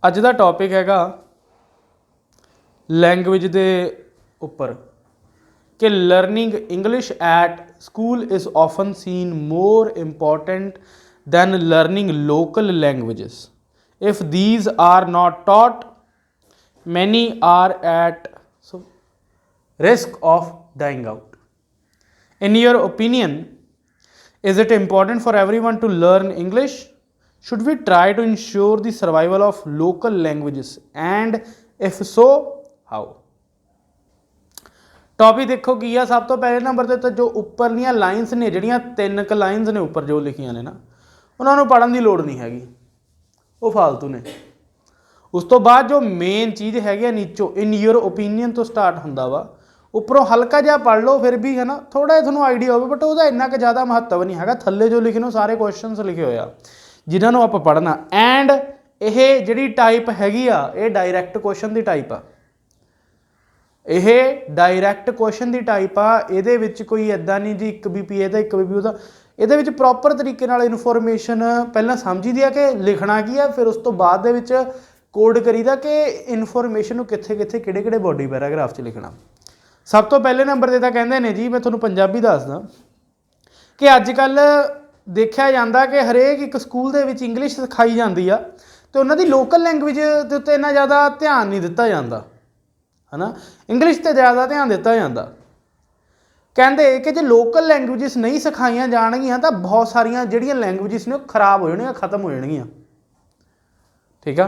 ਅੱਜ ਦਾ ਟੌਪਿਕ ਹੈਗਾ लैंग्वेज ਦੇ ਉੱਪਰ कि learning English at school is often seen more important than learning local languages if these are not taught many are at risk of dying out in your opinion is it important for everyone to learn English should we try to ensure the survival of local languages and if so how. Topic देखो की है सब तो पहले number ते जो उपरलियां lines ने जिहड़ियां 3 क लाइनस ने उपर जो लिखियां ने ना उन्होंने पढ़न की लोड़ नहीं हैगी, वो फालतू ने। उस तो बाद जो मेन चीज़ हैगी नीचों इन योर ओपीनियन तो स्टार्ट हुंदा वा, उपरों हल्का जिहा पढ़ लो फिर भी है ना, थोड़ा जिहा तुहानूं आइडिया हो, बट उसका इन्ना क ज़्यादा महत्व नहीं हैगा। थल्ले जो लिखे ने सारे क्वेश्चनस लिखे हुए आ जिन्होंने आपां पढ़ना। एंड ये जिहड़ी टाइप हैगी आ ये डायरैक्ट क्वेश्चन की टाइप आ, यह डायरैक्ट क्वेश्चन की टाइप आ। ये कोई इदा नहीं जी 1 BP ਇਹਦਾ 1 BP ਉਹਦਾ, ਇਹਦੇ प्रॉपर तरीके नाल इनफॉर्मेशन पहला समझी दी है कि लिखना की है, फिर उस तो बाद कोड करीदा कि इनफॉर्मेशन कित्थे कित्थे किहड़े किहड़े बॉडी पैराग्राफ च लिखना। सब तो पहले नंबर ते तां कहंदे ने जी, मैं तुहानूं पंजाबी दसदा कि अजकल देखा जाता कि हरेक एक स्कूल दे विच इंग्लिश सिखाई जाती आ तो उन्हां दी लोकल लैंगुएज दे उत्ते इन्ना ज़्यादा ध्यान नहीं दिता जाता है ना, इंग्लिश ते ज़्यादा ध्यान दिता जाता। कहते कि जो लोकल लैंगुएजिस नहीं सिखाई जाणगियां तो बहुत सारिया जिहड़ियां लैंगुएजिस ने खराब हो जाणगियां, खत्म हो जाणगियां। ठीक है,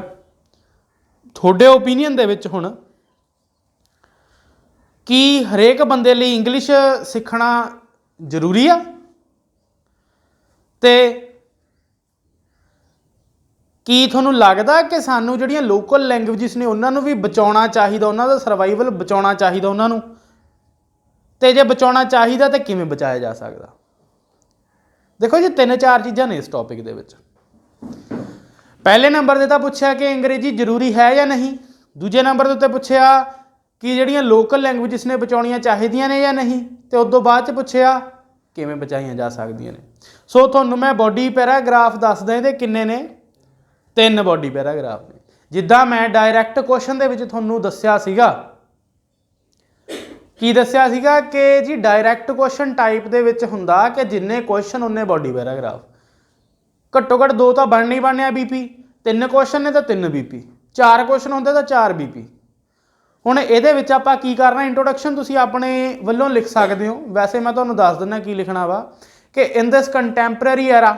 थोड़े ओपीनियन दे विच हुण कि हरेक बंदे लई इंग्लिश सीखना जरूरी आ ते की तुहानूं लगदा कि सानूं जिहड़ियां लोकल लैंगुएजिस ने उन्होंने भी बचाउणा चाहिए, उन्हों का सर्वाइवल बचाउणा चाहिए उन्होंने, तो जे बचाउणा चाहिए तो किवें बचाया जा सकदा। देखो जी 3-4 चीज़ां ने इस टॉपिक दे विच। पहले नंबर ते तां पुछया कि अंग्रेजी जरूरी है या नहीं, दूजे नंबर ते पुछया कि जिहड़ियां लोकल लैंगुएजिस ने बचाउणियां चाहिदियां ने या नहीं, तो उस तो बाद च पुछया किवें बचाईयां जा सकदियां ने। सो तुहानूं मैं बॉडी पैराग्राफ दसदा इहदे किन्ने ने, 3 बॉडी पैराग्राफ ने। जिद्दां मैं डायरैक्ट क्वेश्चन दे विच तुहानूं दस्सिया सीगा, की दस्सिया सीगा कि जी डायरैक्ट क्वेश्चन टाइप दे विच हुंदा कि जिन्ने क्वेश्चन उन्ने बॉडी पैराग्राफ, घट्टो घट्ट 2 तो बनने ही बनने BP, 3 क्वेश्चन ने तो 3 BP, 4 क्वेश्चन होंदे तो 4 BP। हुण इहदे विच आपां की करना, इंट्रोडक्शन तुसीं अपने वल्लों लिख सकदे हो, वैसे मैं तुहानूं दस दिंदा की लिखना वा कि in this contemporary era,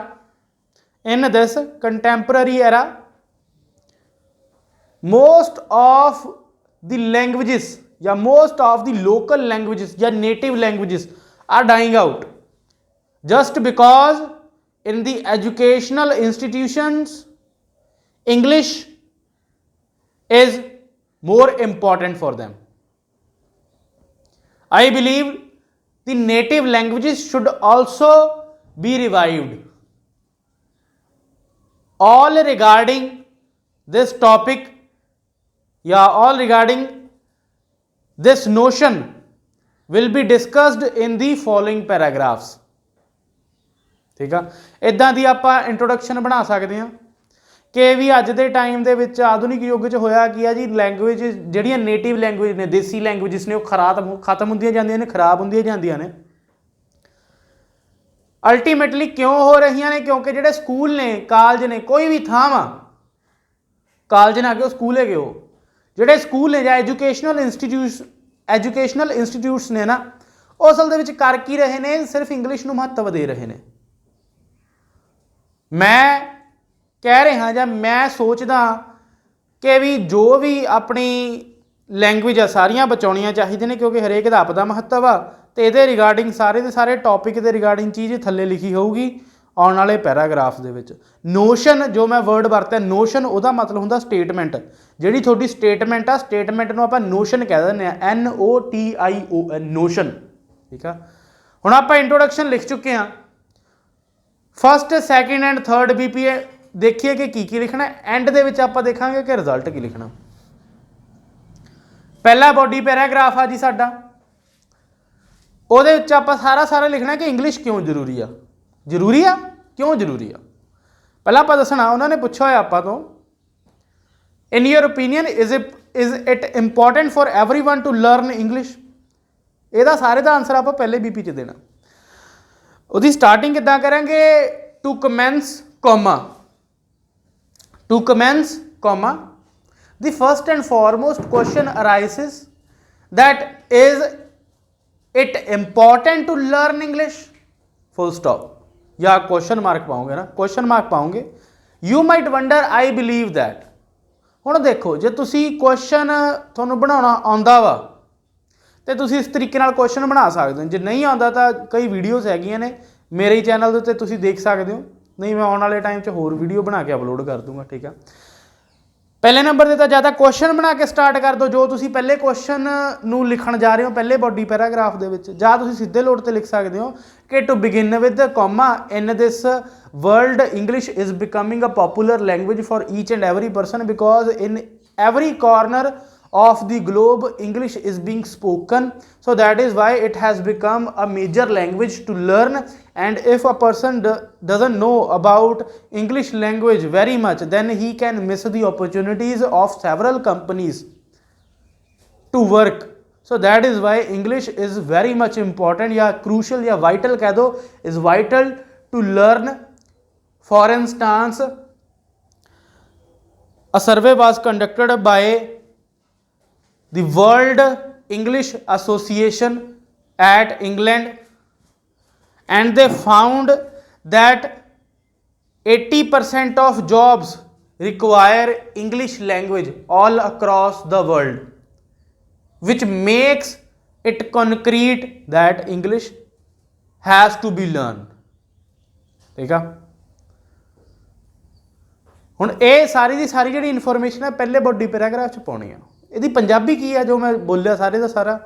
in this contemporary era most of the languages या most of the local languages या native languages are dying out just because in the educational institutions English is more important for them. I believe the native languages should also be revived. All regarding this topic, all regarding this notion will be discussed in the following paragraphs. ठीक है, इदां दी आपां introduction बना सकते हैं कि भी अज दे time दे विच आधुनिक युग च होया की है जी, लैंगुएज जिहड़ियां नेटिव लैंगुएज ने, देसी लैंगुएजिस ने, वो खत्म होंदियां जांदियां ने, खराब होंदियां जांदियां ने। अल्टीमेटली क्यों हो रही ने, क्योंकि जिहड़े स्कूल ने, कालज ने, कोई भी थां वा, कालज ना कि स्कूल है वो, जिहड़े स्कूल ने या एजुकेशनल इंस्टीट्यूट्स ने ना, वो असल दे विच कर की रहे ने, सिर्फ इंग्लिश नूं महत्व दे रहे ने। मैं कह रहा या मैं सोचदा कि भी जो भी अपनी लैंगुएज आ सारियां बचाउणियां चाहिए ने, क्योंकि हरेक दा आपदा महत्व आ। तो ये रिगार्डिंग सारे के सारे टॉपिक के रिगार्डिंग चीज़ थले लिखी होगी आने वाले पैराग्राफ दे विच। नोशन जो मैं वर्ड वरत्या नोशन, उसका मतलब होंदा स्टेटमेंट। जिहड़ी थोड़ी स्टेटमेंट आ, स्टेटमेंट नूं आपां नोशन कह दिंदे आ, NOTION, नोशन। ठीक है, हुण आपां इंट्रोडक्शन लिख चुके हैं, first second and third BP देखिए कि की लिखना, एंड दे विच आपां देखांगे कि रिजल्ट की लिखना। पहला बॉडी पैराग्राफ आ जी साडा, ਉਹਦੇ ਵਿੱਚ ਆਪਾਂ ਸਾਰਾ ਲਿਖਣਾ ਕਿ ਇੰਗਲਿਸ਼ ਕਿਉਂ ਜ਼ਰੂਰੀ ਆ। ਜ਼ਰੂਰੀ ਆ, ਕਿਉਂ ਜ਼ਰੂਰੀ ਆ। ਪਹਿਲਾਂ ਆਪਾਂ ਦੱਸਣਾ, ਉਹਨਾਂ ਨੇ ਪੁੱਛਿਆ ਹੋਇਆ ਆਪਾਂ ਤੋਂ in your opinion is it important for everyone to learn English. ਇਹਦਾ ਸਾਰੇ ਦਾ आंसर ਆਪਾਂ ਪਹਿਲੇ BP 'ਚ देना। ਉਹਦੀ स्टार्टिंग किद्दां करांगे, two commas comma, two commas comma the first and foremost question arises that is it important to learn English, full stop, या क्वेश्चन मार्क पाओगे ना, क्वेश्चन मार्क पाओगे। you might wonder I believe that। ਹੁਣ देखो जे तुसी question ਤੁਹਾਨੂੰ ਬਣਾਉਣਾ ਆਉਂਦਾ ਵਾ ਤੇ ਤੁਸੀਂ ਇਸ ਤਰੀਕੇ ਨਾਲ ਕੁਐਸਚਨ ਬਣਾ ਸਕਦੇ ਹੋ। ਜੇ ਨਹੀਂ ਆਉਂਦਾ ਤਾਂ ਕਈ ਵੀਡੀਓਜ਼ ਹੈਗੀਆਂ ਨੇ ਮੇਰੇ ਹੀ ਚੈਨਲ ਦੇ ਉੱਤੇ, ਤੁਸੀਂ ਦੇਖ ਸਕਦੇ ਹੋ। ਨਹੀਂ ਮੈਂ ਆਉਣ ਵਾਲੇ ਟਾਈਮ 'ਚ ਹੋਰ ਵੀਡੀਓ ਬਣਾ ਕੇ ਅਪਲੋਡ ਕਰ ਦੂੰਗਾ, ਠੀਕ ਆ। ਪਹਿਲੇ ਨੰਬਰ 'ਤੇ ਤਾਂ ਜਾਂ ਤਾਂ ਕੁਐਸਚਨ ਬਣਾ ਕੇ ਸਟਾਰਟ ਕਰ ਦਿਓ ਜੋ ਤੁਸੀਂ ਪਹਿਲੇ ਕੁਐਸਚਨ ਨੂੰ ਲਿਖਣ ਜਾ ਰਹੇ ਹੋ ਪਹਿਲੇ ਬੋਡੀ ਪੈਰਾਗ੍ਰਾਫ ਦੇ ਵਿੱਚ, ਜਾਂ ਤੁਸੀਂ ਸਿੱਧੇ ਲੋੜ 'ਤੇ ਲਿਖ ਸਕਦੇ ਹੋ ਕਿ to begin with comma in this world English is becoming a popular language for each and every person because in every corner of the globe English is being spoken, so that is why it has become a major language to learn, and if a person doesn't know about English language very much then he can miss the opportunities of several companies to work, so that is why English is very much important, या crucial या vital कह दो, is vital to learn। For instance, a survey was conducted by the World English Association at England, and they found that 80% of jobs require English language all across the world, which makes it concrete that English has to be learned। ठीक है, ਹੁਣ ਇਹ ਸਾਰੀ ਦੀ ਸਾਰੀ ਜਿਹੜੀ information ਹੈ ਪਹਿਲੇ body paragraph 'ਚ ਪਾਉਣੀ ਆ। ਇਹਦੀ ਪੰਜਾਬੀ ਕੀ ਆ ਜੋ ਮੈਂ ਬੋਲਿਆ ਸਾਰੇ ਦਾ ਸਾਰਾ,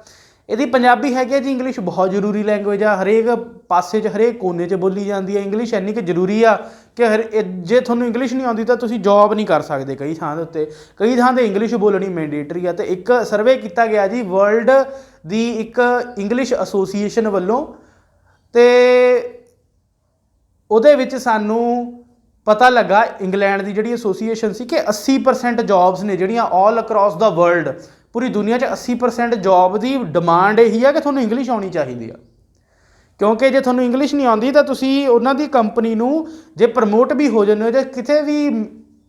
ਇਹਦੀ ਪੰਜਾਬੀ ਹੈਗੀ ਹੈ ਜੀ ਇੰਗਲਿਸ਼ ਬਹੁਤ ਜ਼ਰੂਰੀ ਲੈਂਗੁਏਜ ਆ, ਹਰੇਕ ਪਾਸੇ 'ਚ ਹਰੇਕ ਕੋਨੇ 'ਚ ਬੋਲੀ ਜਾਂਦੀ ਹੈ। ਇੰਗਲਿਸ਼ ਇੰਨੀ ਕਿ ਜ਼ਰੂਰੀ ਆ ਕਿ ਜੇ ਤੁਹਾਨੂੰ ਇੰਗਲਿਸ਼ ਨਹੀਂ ਆਉਂਦੀ ਤਾਂ ਤੁਸੀਂ ਜੋਬ ਨਹੀਂ ਕਰ ਸਕਦੇ ਕਈ ਥਾਂ ਦੇ ਉੱਤੇ, ਕਈ ਥਾਂ 'ਤੇ ਇੰਗਲਿਸ਼ ਬੋਲਣੀ ਮੈਂਡੇਟਰੀ ਆ। ਅਤੇ ਇੱਕ ਸਰਵੇ ਕੀਤਾ ਗਿਆ ਜੀ ਵਰਲਡ ਦੀ ਇੱਕ ਇੰਗਲਿਸ਼ ਐਸੋਸੀਏਸ਼ਨ ਵੱਲੋਂ, ਅਤੇ ਉਹਦੇ ਵਿੱਚ ਸਾਨੂੰ ਪਤਾ ਲੱਗਾ ਇੰਗਲੈਂਡ ਦੀ ਜਿਹੜੀ ਐਸੋਸੀਏਸ਼ਨ ਸੀ ਕਿ 80% ਜੋਬਸ ਨੇ ਜਿਹੜੀਆਂ ਆਲ ਅਕਰੋਸ ਦਾ ਵਰਲਡ, ਪੂਰੀ ਦੁਨੀਆ 'ਚ 80% ਜੋਬ ਦੀ ਡਿਮਾਂਡ ਇਹੀ ਆ ਕਿ ਤੁਹਾਨੂੰ ਇੰਗਲਿਸ਼ ਆਉਣੀ ਚਾਹੀਦੀ ਆ। ਕਿਉਂਕਿ ਜੇ ਤੁਹਾਨੂੰ ਇੰਗਲਿਸ਼ ਨਹੀਂ ਆਉਂਦੀ ਤਾਂ ਤੁਸੀਂ ਉਹਨਾਂ ਦੀ ਕੰਪਨੀ ਨੂੰ ਜੇ ਪ੍ਰਮੋਟ ਵੀ ਹੋ ਜਾਂਦੇ ਹੋ, ਜੇ ਕਿਤੇ ਵੀ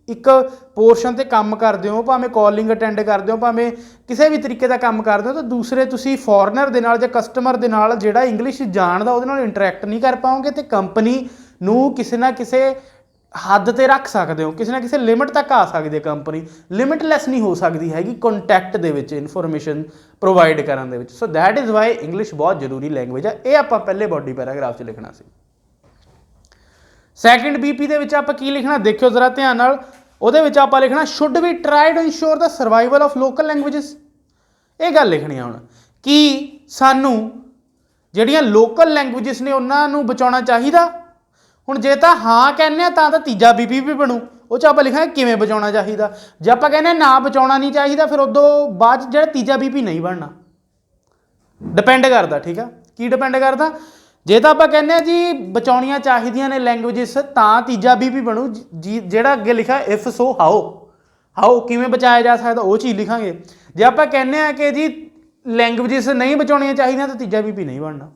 ਇੱਕ ਪੋਰਸ਼ਨ 'ਤੇ ਕੰਮ ਕਰਦੇ ਹੋ, ਭਾਵੇਂ ਕਾਲਿੰਗ ਅਟੈਂਡ ਕਰਦੇ ਹੋ, ਭਾਵੇਂ ਕਿਸੇ ਵੀ ਤਰੀਕੇ ਦਾ ਕੰਮ ਕਰਦੇ ਹੋ, ਤਾਂ ਦੂਸਰੇ ਤੁਸੀਂ ਫੋਰਨਰ ਦੇ ਨਾਲ ਜਾਂ ਕਸਟਮਰ ਦੇ ਨਾਲ ਜਿਹੜਾ ਇੰਗਲਿਸ਼ ਜਾਣਦਾ ਉਹਦੇ ਨਾਲ ਇੰਟਰੈਕਟ ਨਹੀਂ ਕਰ ਪਾਓਗੇ, ਅਤੇ ਕੰਪਨੀ ਨੂੰ ਕਿਸੇ ਨਾ ਕਿਸੇ ਹੱਦ 'ਤੇ ਰੱਖ ਸਕਦੇ ਹੋ, ਕਿਸੇ ਨਾ ਕਿਸੇ ਲਿਮਿਟ ਤੱਕ ਆ ਸਕਦੀ ਹੈ ਕੰਪਨੀ, ਲਿਮਿਟਲੈਸ ਨਹੀਂ ਹੋ ਸਕਦੀ ਹੈਗੀ ਕੰਟੈਕਟ ਦੇ ਵਿੱਚ, ਇਨਫੋਰਮੇਸ਼ਨ ਪ੍ਰੋਵਾਈਡ ਕਰਨ ਦੇ ਵਿੱਚ। So that is why English ਬਹੁਤ ਜ਼ਰੂਰੀ ਲੈਂਗੁਏਜ ਆ। ਇਹ ਆਪਾਂ ਪਹਿਲੇ ਬੋਡੀ ਪੈਰਾਗ੍ਰਾਫ 'ਚ ਲਿਖਣਾ ਸੀ। ਸੈਕਿੰਡ BP ਦੇ ਵਿੱਚ ਆਪਾਂ ਕੀ ਲਿਖਣਾ ਦੇਖਿਓ ਜ਼ਰਾ ਧਿਆਨ ਨਾਲ। ਉਹਦੇ ਵਿੱਚ ਆਪਾਂ ਲਿਖਣਾ should we try to ensure the survival of local languages. ਇਹ ਗੱਲ ਲਿਖਣੀ ਆ ਹੁਣ ਕਿ ਸਾਨੂੰ ਜਿਹੜੀਆਂ ਲੋਕਲ ਲੈਂਗੁਏਜਸ ਨੇ ਉਹਨਾਂ ਨੂੰ ਬਚਾਉਣਾ ਚਾਹੀਦਾ। ਹੁਣ ਜੇ ਤਾਂ ਹਾਂ ਕਹਿੰਦੇ ਆ ਤਾਂ ਤੀਜਾ BP ਵੀ ਬਣੂ, ਉਹ 'ਚ ਆਪਾਂ ਲਿਖਾਂਗੇ ਕਿਵੇਂ ਬਚਾਉਣਾ ਚਾਹੀਦਾ। ਜੇ ਆਪਾਂ ਕਹਿੰਦੇ ਨਾ ਬਚਾਉਣਾ ਨਹੀਂ ਚਾਹੀਦਾ ਫਿਰ ਉਦੋਂ ਬਾਅਦ ਜਿਹੜਾ ਤੀਜਾ BP ਨਹੀਂ ਬਣਨਾ, ਡਿਪੈਂਡ ਕਰਦਾ। ਠੀਕ ਆ, ਕੀ ਡਿਪੈਂਡ ਕਰਦਾ? ਜੇ ਤਾਂ ਆਪਾਂ ਕਹਿੰਦੇ ਆ ਜੀ ਬਚਾਉਣੀਆਂ ਚਾਹੀਦੀਆਂ ਨੇ ਲੈਂਗੁਏਜਸ ਤਾਂ ਤੀਜਾ BP ਬਣੂ ਜੀ, ਜਿਹੜਾ ਅੱਗੇ ਲਿਖਿਆ ਇਫ ਸੋ ਹਾਓ ਕਿਵੇਂ ਬਚਾਇਆ ਜਾ ਸਕਦਾ ਉਹ ਚੀਜ਼ ਲਿਖਾਂਗੇ। ਜੇ ਆਪਾਂ ਕਹਿੰਦੇ ਆ ਕਿ ਜੀ ਲੈਂਗੁਏਜਸ ਨਹੀਂ ਬਚਾਉਣੀਆਂ ਚਾਹੀਦੀਆਂ ਤਾਂ ਤੀਜਾ BP ਨਹੀਂ ਬਣਨਾ।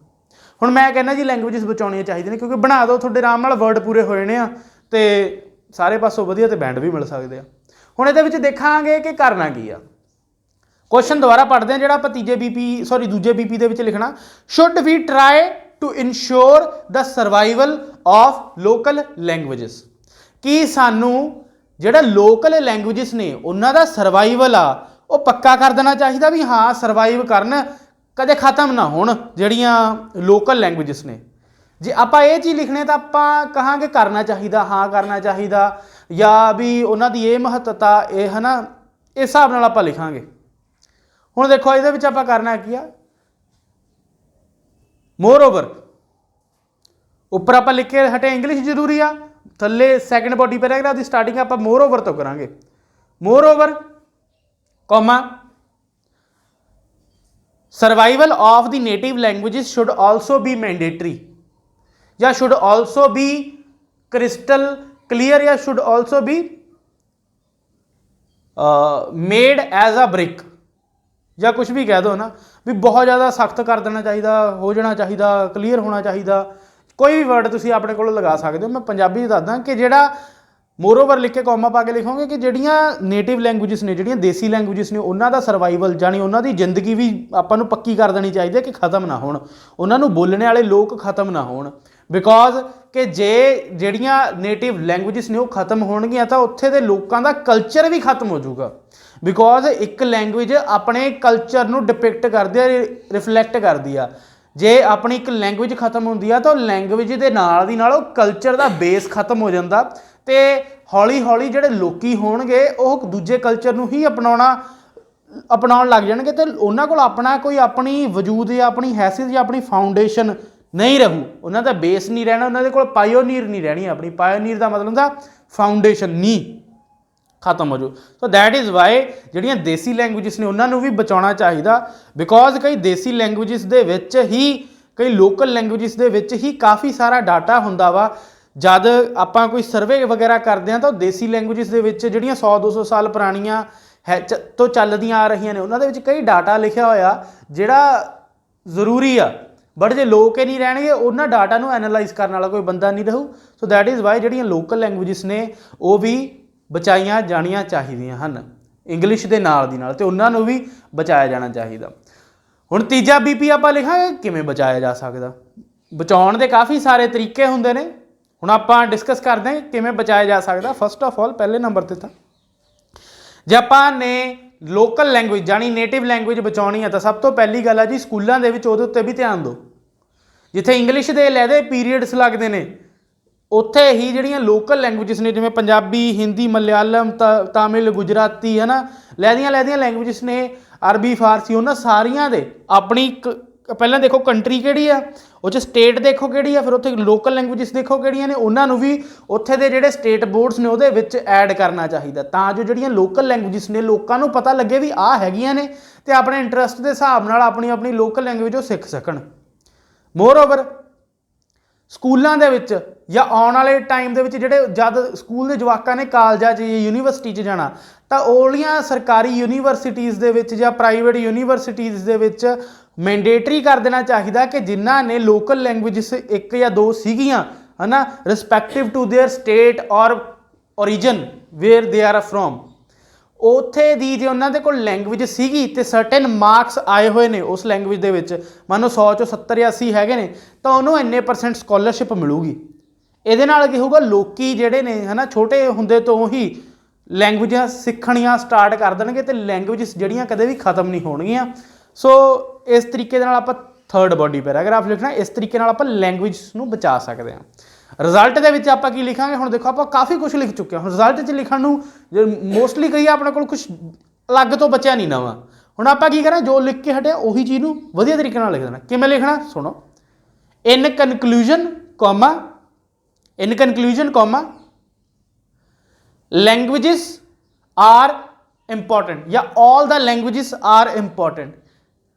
ਹੁਣ ਮੈਂ ਕਹਿੰਦਾ ਜੀ ਲੈਂਗੁਏਜਸ ਬਚਾਉਣੀਆਂ ਚਾਹੀਦੀਆਂ ਨੇ ਕਿਉਂਕਿ ਬਣਾ ਦਿਓ ਤੁਹਾਡੇ ਆਰਾਮ ਨਾਲ ਵਰਡ ਪੂਰੇ ਹੋ ਜਾਣੇ ਆ ਅਤੇ ਸਾਰੇ ਪਾਸੋਂ ਵਧੀਆ ਅਤੇ ਬੈਂਡ ਵੀ ਮਿਲ ਸਕਦੇ ਆ। ਹੁਣ ਇਹਦੇ ਵਿੱਚ ਦੇਖਾਂਗੇ ਕਿ ਕਰਨਾ ਕੀ ਆ। ਕੁਐਸਚਨ ਦੁਬਾਰਾ ਪੜ੍ਹਦੇ ਹਾਂ ਜਿਹੜਾ ਆਪਾਂ ਦੂਜੇ BP ਦੇ ਵਿੱਚ ਲਿਖਣਾ। Should we try to ensure the survival of local languages, ਕਿ ਸਾਨੂੰ ਜਿਹੜਾ ਲੋਕਲ ਲੈਂਗੁਏਜਸ ਨੇ ਉਹਨਾਂ ਦਾ ਸਰਵਾਈਵਲ ਆ ਉਹ ਪੱਕਾ ਕਰ ਦੇਣਾ ਚਾਹੀਦਾ ਵੀ ਹਾਂ ਸਰਵਾਈਵ ਕਰਨ, ਕਦੇ ਖਤਮ ਨਾ ਹੋਣ ਜਿਹੜੀਆਂ ਲੋਕਲ ਲੈਂਗੁਏਜਸ ਨੇ। ਜੇ ਆਪਾਂ ਇਹ ਚੀਜ਼ ਲਿਖਣੇ ਤਾਂ ਆਪਾਂ ਕਹਾਂਗੇ ਕਰਨਾ ਚਾਹੀਦਾ, ਹਾਂ ਕਰਨਾ ਚਾਹੀਦਾ, ਜਾਂ ਵੀ ਉਹਨਾਂ ਦੀ ਇਹ ਮਹੱਤਤਾ ਇਹ ਹੈ ਨਾ, ਇਸ ਹਿਸਾਬ ਨਾਲ ਆਪਾਂ ਲਿਖਾਂਗੇ। ਹੁਣ ਦੇਖੋ ਇਹਦੇ ਵਿੱਚ ਆਪਾਂ ਕਰਨਾ ਕੀ ਆ, ਮੋਰ ਓਵਰ ਉੱਪਰ ਆਪਾਂ ਲਿਖ ਕੇ ਹਟੇ ਇੰਗਲਿਸ਼ ਜ਼ਰੂਰੀ ਆ, ਥੱਲੇ ਸੈਕਿੰਡ ਬੋਡੀ ਪੈਰਾਗ੍ਰਾਫ ਦੀ ਸਟਾਰਟਿੰਗ ਆਪਾਂ ਮੋਰ ਓਵਰ ਤੋਂ ਕਰਾਂਗੇ। Moreover comma survival of the native languages should also be mandatory, या should also be crystal clear, या should also be made as a brick ਜਾਂ ਕੁਝ ਵੀ ਕਹਿ ਦਿਓ ਨਾ ਵੀ ਬਹੁਤ ਜ਼ਿਆਦਾ ਸਖਤ ਕਰ ਦੇਣਾ ਚਾਹੀਦਾ, ਹੋ ਜਾਣਾ ਚਾਹੀਦਾ, ਕਲੀਅਰ ਹੋਣਾ ਚਾਹੀਦਾ, ਕੋਈ ਵੀ ਵਰਡ ਤੁਸੀਂ ਆਪਣੇ ਕੋਲ ਲਗਾ ਸਕਦੇ ਹੋ। ਮੈਂ ਪੰਜਾਬੀ 'ਚ ਦੱਸਦਾ ਕਿ ਜਿਹੜਾ ਮੋਰਓਵਰ ਲਿਖ ਕੇ ਕੌਮਾ ਪਾ ਕੇ ਲਿਖੋਗੇ ਕਿ ਜਿਹੜੀਆਂ ਨੇਟਿਵ ਲੈਂਗੁਏਜਿਸ ਨੇ, ਜਿਹੜੀਆਂ ਦੇਸੀ ਲੈਂਗੁਏਜਿਸ ਨੇ, ਉਹਨਾਂ ਦਾ ਸਰਵਾਈਵਲ ਜਾਣੀ ਉਹਨਾਂ ਦੀ ਜ਼ਿੰਦਗੀ ਵੀ ਆਪਾਂ ਨੂੰ ਪੱਕੀ ਕਰ ਦੇਣੀ ਚਾਹੀਦੀ ਹੈ ਕਿ ਖਤਮ ਨਾ ਹੋਣ, ਉਹਨਾਂ ਨੂੰ ਬੋਲਣ ਵਾਲੇ ਲੋਕ ਖਤਮ ਨਾ ਹੋਣ। ਬਿਕੋਜ਼ ਕਿ ਜੇ ਜਿਹੜੀਆਂ ਨੇਟਿਵ ਲੈਂਗੁਏਜਿਸ ਨੇ ਉਹ ਖਤਮ ਹੋਣਗੀਆਂ ਤਾਂ ਉੱਥੇ ਦੇ ਲੋਕਾਂ ਦਾ ਕਲਚਰ ਵੀ ਖਤਮ ਹੋ ਜਾਊਗਾ। ਬਿਕੋਜ਼ ਇੱਕ ਲੈਂਗੁਏਜ ਆਪਣੇ ਕਲਚਰ ਨੂੰ ਡਿਪਿਕਟ ਕਰਦੀ ਆ, ਰਿਫਲੈਕਟ ਕਰਦੀ ਆ। ਜੇ ਆਪਣੀ ਇੱਕ ਲੈਂਗੁਏਜ ਖਤਮ ਹੁੰਦੀ ਆ ਤਾਂ ਉਹ ਲੈਂਗੁਏਜ ਦੇ ਨਾਲ ਦੀ ਨਾਲ ਉਹ ਕਲਚਰ ਦਾ ਬੇਸ ਖਤਮ ਹੋ ਜਾਂਦਾ ਅਤੇ ਹੌਲੀ ਹੌਲੀ ਜਿਹੜੇ ਲੋਕੀ ਹੋਣਗੇ ਉਹ ਦੂਜੇ ਕਲਚਰ ਨੂੰ ਹੀ ਅਪਣਾਉਣ ਲੱਗ ਜਾਣਗੇ ਅਤੇ ਉਹਨਾਂ ਕੋਲ ਆਪਣਾ ਕੋਈ ਆਪਣੀ ਵਜੂਦ ਜਾਂ ਆਪਣੀ ਹੈਸੀਅਤ ਜਾਂ ਆਪਣੀ ਫਾਊਂਡੇਸ਼ਨ ਨਹੀਂ ਰਹੂ, ਉਹਨਾਂ ਦਾ ਬੇਸ ਨਹੀਂ ਰਹਿਣਾ, ਉਹਨਾਂ ਦੇ ਕੋਲ ਪਾਇਓਨੀਅਰ ਨਹੀਂ ਰਹਿਣੀ। ਆਪਣੀ ਪਾਇਓਨੀਅਰ ਦਾ ਮਤਲਬ ਹੁੰਦਾ ਫਾਊਂਡੇਸ਼ਨ ਨਹੀਂ, ਖਤਮ ਹੋ ਜਾਊ। ਸੋ ਦੈਟ ਇਜ਼ ਵਾਈ ਜਿਹੜੀਆਂ ਦੇਸੀ ਲੈਂਗੁਏਜਿਸ ਨੇ ਉਹਨਾਂ ਨੂੰ ਵੀ ਬਚਾਉਣਾ ਚਾਹੀਦਾ। ਬਿਕੋਜ਼ ਕਈ ਦੇਸੀ ਲੈਂਗੁਏਜਿਸ ਦੇ ਵਿੱਚ ਹੀ, ਕਈ ਲੋਕਲ ਲੈਂਗੁਏਜਿਸ ਦੇ ਵਿੱਚ ਹੀ ਕਾਫੀ ਸਾਰਾ ਡਾਟਾ ਹੁੰਦਾ ਵਾ। ਜਦ ਆਪਾਂ ਕੋਈ ਸਰਵੇ ਵਗੈਰਾ ਕਰਦੇ ਹਾਂ ਤਾਂ ਦੇਸੀ ਲੈਂਗੁਏਜਿਸ ਦੇ ਵਿੱਚ ਜਿਹੜੀਆਂ 100-200 ਸਾਲ ਪੁਰਾਣੀਆਂ ਤੋਂ ਚੱਲਦੀਆਂ ਆ ਰਹੀਆਂ ਨੇ ਉਹਨਾਂ ਦੇ ਵਿੱਚ ਕਈ ਡਾਟਾ ਲਿਖਿਆ ਹੋਇਆ ਜਿਹੜਾ ਜ਼ਰੂਰੀ ਆ। ਬਟ ਜੇ ਲੋਕ ਹੀ ਨਹੀਂ ਰਹਿਣਗੇ ਉਹਨਾਂ ਡਾਟਾ ਨੂੰ ਐਨਾਲਾਈਜ਼ ਕਰਨ ਵਾਲਾ ਕੋਈ ਬੰਦਾ ਨਹੀਂ ਰਹੂ। ਸੋ ਦੈਟ ਇਜ਼ ਵਾਈ ਜਿਹੜੀਆਂ ਲੋਕਲ ਲੈਂਗੁਏਜਿਸ ਨੇ ਉਹ ਵੀ ਬਚਾਈਆਂ ਜਾਣੀਆਂ ਚਾਹੀਦੀਆਂ ਹਨ ਇੰਗਲਿਸ਼ ਦੇ ਨਾਲ ਦੀ ਨਾਲ, ਅਤੇ ਉਹਨਾਂ ਨੂੰ ਵੀ ਬਚਾਇਆ ਜਾਣਾ ਚਾਹੀਦਾ। ਹੁਣ ਤੀਜਾ BP ਆਪਾਂ ਲਿਖਾਂਗੇ ਕਿਵੇਂ ਬਚਾਇਆ ਜਾ ਸਕਦਾ। ਬਚਾਉਣ ਦੇ ਕਾਫੀ ਸਾਰੇ ਤਰੀਕੇ ਹੁੰਦੇ ਨੇ, ਹੁਣ ਆਪਾਂ ਡਿਸਕਸ ਕਰਦੇ ਹਾਂ ਕਿਵੇਂ ਬਚਾਇਆ ਜਾ ਸਕਦਾ। ਫਸਟ ਆਫ ਆਲ ਪਹਿਲੇ ਨੰਬਰ 'ਤੇ ਤਾਂ ਜੇ ਆਪਾਂ ਨੇ ਲੋਕਲ ਲੈਂਗੁਏਜ ਜਾਣੀ ਨੇਟਿਵ ਲੈਂਗੁਏਜ ਬਚਾਉਣੀ ਹੈ ਤਾਂ ਸਭ ਤੋਂ ਪਹਿਲੀ ਗੱਲ ਹੈ ਜੀ ਸਕੂਲਾਂ ਦੇ ਵਿੱਚ ਉਹਦੇ ਉੱਤੇ ਵੀ ਧਿਆਨ ਦਿਓ। ਜਿੱਥੇ ਇੰਗਲਿਸ਼ ਦੇ ਲਹਿਦੇ ਪੀਰੀਅਡਸ ਲੱਗਦੇ ਨੇ ਉੱਥੇ ਹੀ ਜਿਹੜੀਆਂ ਲੋਕਲ ਲੈਂਗੁਏਜਿਸ ਨੇ ਜਿਵੇਂ ਪੰਜਾਬੀ, ਹਿੰਦੀ, ਮਲਿਆਲਮ, ਤਾਮਿਲ, ਗੁਜਰਾਤੀ ਹੈ ਨਾ, ਲਹਿਦੀਆਂ ਲੈਂਗੁਏਜਿਸ ਨੇ, ਅਰਬੀ, ਫਾਰਸੀ, ਉਹਨਾਂ ਸਾਰੀਆਂ ਦੇ ਆਪਣੀ ਪਹਿਲਾਂ ਦੇਖੋ ਕੰਟਰੀ ਕਿਹੜੀ ਆ, ਉਹ 'ਚ ਸਟੇਟ ਦੇਖੋ ਕਿਹੜੀ ਆ, ਫਿਰ ਉੱਥੇ ਲੋਕਲ ਲੈਂਗੁਏਜਿਸ ਦੇਖੋ ਕਿਹੜੀਆਂ ਨੇ, ਉਹਨਾਂ ਨੂੰ ਵੀ ਉੱਥੇ ਦੇ ਜਿਹੜੇ ਸਟੇਟ ਬੋਰਡਸ ਨੇ ਉਹਦੇ ਵਿੱਚ ਐਡ ਕਰਨਾ ਚਾਹੀਦਾ ਤਾਂ ਜੋ ਜਿਹੜੀਆਂ ਲੋਕਲ ਲੈਂਗੁਏਜਿਸ ਨੇ ਲੋਕਾਂ ਨੂੰ ਪਤਾ ਲੱਗੇ ਵੀ ਆਹ ਹੈਗੀਆਂ ਨੇ ਅਤੇ ਆਪਣੇ ਇੰਟਰਸਟ ਦੇ ਹਿਸਾਬ ਨਾਲ ਆਪਣੀ ਲੋਕਲ ਲੈਂਗੁਏਜ ਉਹ ਸਿੱਖ ਸਕਣ। ਮੋਰਓਵਰ ਸਕੂਲਾਂ ਦੇ ਵਿੱਚ ਜਾਂ ਆਉਣ ਵਾਲੇ ਟਾਈਮ ਦੇ ਵਿੱਚ ਜਿਹੜੇ ਜਦ ਸਕੂਲ ਦੇ ਜਵਾਕਾਂ ਨੇ ਕਾਲਜਾਂ 'ਚ ਜਾਂ ਯੂਨੀਵਰਸਿਟੀ 'ਚ ਜਾਣਾ ਤਾਂ ਉਹਲੀਆਂ ਸਰਕਾਰੀ ਯੂਨੀਵਰਸਿਟੀਜ਼ ਦੇ ਵਿੱਚ ਜਾਂ ਪ੍ਰਾਈਵੇਟ ਯੂਨੀਵਰਸਿਟੀਜ਼ ਦੇ ਵਿੱਚ ਮੈਂਡੇਟਰੀ ਕਰ ਦੇਣਾ ਚਾਹੀਦਾ ਕਿ ਜਿਨ੍ਹਾਂ ਨੇ ਲੋਕਲ ਲੈਂਗੁਏਜਿਸ 1 ਜਾਂ 2 ਸੀਗੀਆਂ ਹੈ ਨਾ respective to their state or origin where they are from, ਉੱਥੇ ਦੀ ਜੇ ਉਹਨਾਂ ਦੇ ਕੋਲ ਲੈਂਗੁਏਜ ਸੀਗੀ ਅਤੇ ਸਰਟਨ ਮਾਰਕਸ ਆਏ ਹੋਏ ਨੇ ਉਸ ਲੈਂਗੁਏਜ ਦੇ ਵਿੱਚ, ਮੰਨ ਲਓ 100 ਚੋਂ 70 ਜਾਂ 80 ਹੈਗੇ ਨੇ ਤਾਂ ਉਹਨੂੰ ਇੰਨੇ % ਸਕੋਲਰਸ਼ਿਪ ਮਿਲੂਗੀ। ਇਹਦੇ ਨਾਲ ਕੀ ਹੋਊਗਾ, ਲੋਕੀ ਜਿਹੜੇ ਨੇ ਹੈ ਨਾ ਛੋਟੇ ਹੁੰਦੇ ਤੋਂ ਹੀ ਲੈਂਗੁਏਜਾਂ ਸਿੱਖਣੀਆਂ ਸਟਾਰਟ ਕਰ ਦੇਣਗੇ ਅਤੇ ਲੈਂਗੁਏਜਸ ਜਿਹੜੀਆਂ ਕਦੇ ਵੀ ਖਤਮ ਨਹੀਂ ਹੋਣਗੀਆਂ। ਸੋ ਇਸ ਤਰੀਕੇ ਦੇ ਨਾਲ ਆਪਾਂ ਥਰਡ ਬੋਡੀ ਪੈਰਾਗ੍ਰਾਫ ਲਿਖਣਾ, ਇਸ ਤਰੀਕੇ ਨਾਲ ਆਪਾਂ ਲੈਂਗੁਏਜ ਨੂੰ ਬਚਾ ਸਕਦੇ ਹਾਂ। ਰਿਜ਼ਲਟ ਦੇ ਵਿੱਚ ਆਪਾਂ ਕੀ ਲਿਖਾਂਗੇ, ਹੁਣ ਦੇਖੋ ਆਪਾਂ ਕਾਫੀ ਕੁਛ ਲਿਖ ਚੁੱਕੇ ਹਾਂ। ਹੁਣ ਰਿਜ਼ਲਟ 'ਚ ਲਿਖਣ ਨੂੰ ਮੋਸਟਲੀ ਕਹੀਏ ਆਪਣੇ ਕੋਲ ਕੁਛ ਅਲੱਗ ਤੋਂ ਬਚਿਆ ਨਹੀਂ ਨਵਾਂ। ਹੁਣ ਆਪਾਂ ਕੀ ਕਰਾਂ, ਜੋ ਲਿਖ ਕੇ ਹਟਿਆ ਉਹੀ ਚੀਜ਼ ਨੂੰ ਵਧੀਆ ਤਰੀਕੇ ਨਾਲ ਲਿਖ ਦੇਣਾ। ਕਿਵੇਂ ਲਿਖਣਾ ਸੁਣੋ, ਇਨ ਕਨਕਲੂਜਨ languages are important ਜਾਂ all the languages are important.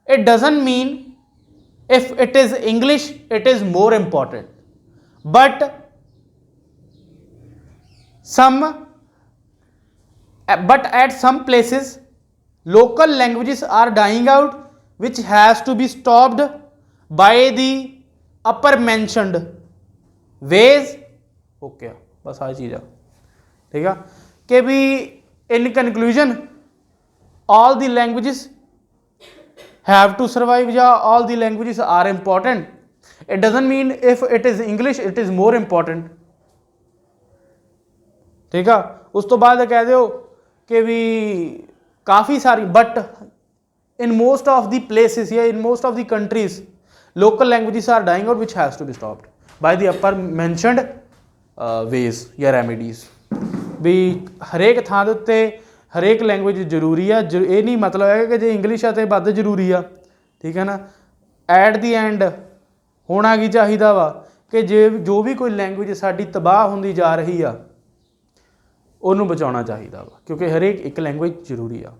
It doesn't mean if it is English it is more important, but at some places local languages are dying out which has to be stopped by the upper mentioned ways. Okay, बस आ चीज़ है ठीक है कि भी in conclusion all the languages have to survive या all the languages are important. It doesn't mean if it is English it is more important. ठीक है, उस तो बाद कह दो कि भी काफ़ी सारी but in most of the places या in most of the countries local languages are dying out which has to be stopped by the upper mentioned ways या remedies. ਵੀ ਹਰੇਕ ਥਾਂ ਦੇ ਉੱਤੇ ਹਰੇਕ ਲੈਂਗੁਏਜ ਜ਼ਰੂਰੀ ਆ, ਇਹ ਨਹੀਂ ਮਤਲਬ ਹੈ ਕਿ ਜੇ ਇੰਗਲਿਸ਼ ਆ ਤਾਂ ਵੱਧ ਜ਼ਰੂਰੀ ਆ, ਠੀਕ ਹੈ ਨਾ। ਐਟ ਦੀ ਐਂਡ ਹੋਣਾ ਕੀ ਚਾਹੀਦਾ ਵਾ ਕਿ ਜੋ ਵੀ ਕੋਈ ਲੈਂਗੁਏਜ ਸਾਡੀ ਤਬਾਹ ਹੁੰਦੀ ਜਾ ਰਹੀ ਆ ਉਹਨੂੰ ਬਚਾਉਣਾ ਚਾਹੀਦਾ ਵਾ, ਕਿਉਂਕਿ ਹਰੇਕ ਇੱਕ ਲੈਂਗੁਏਜ ਜ਼ਰੂਰੀ ਆ।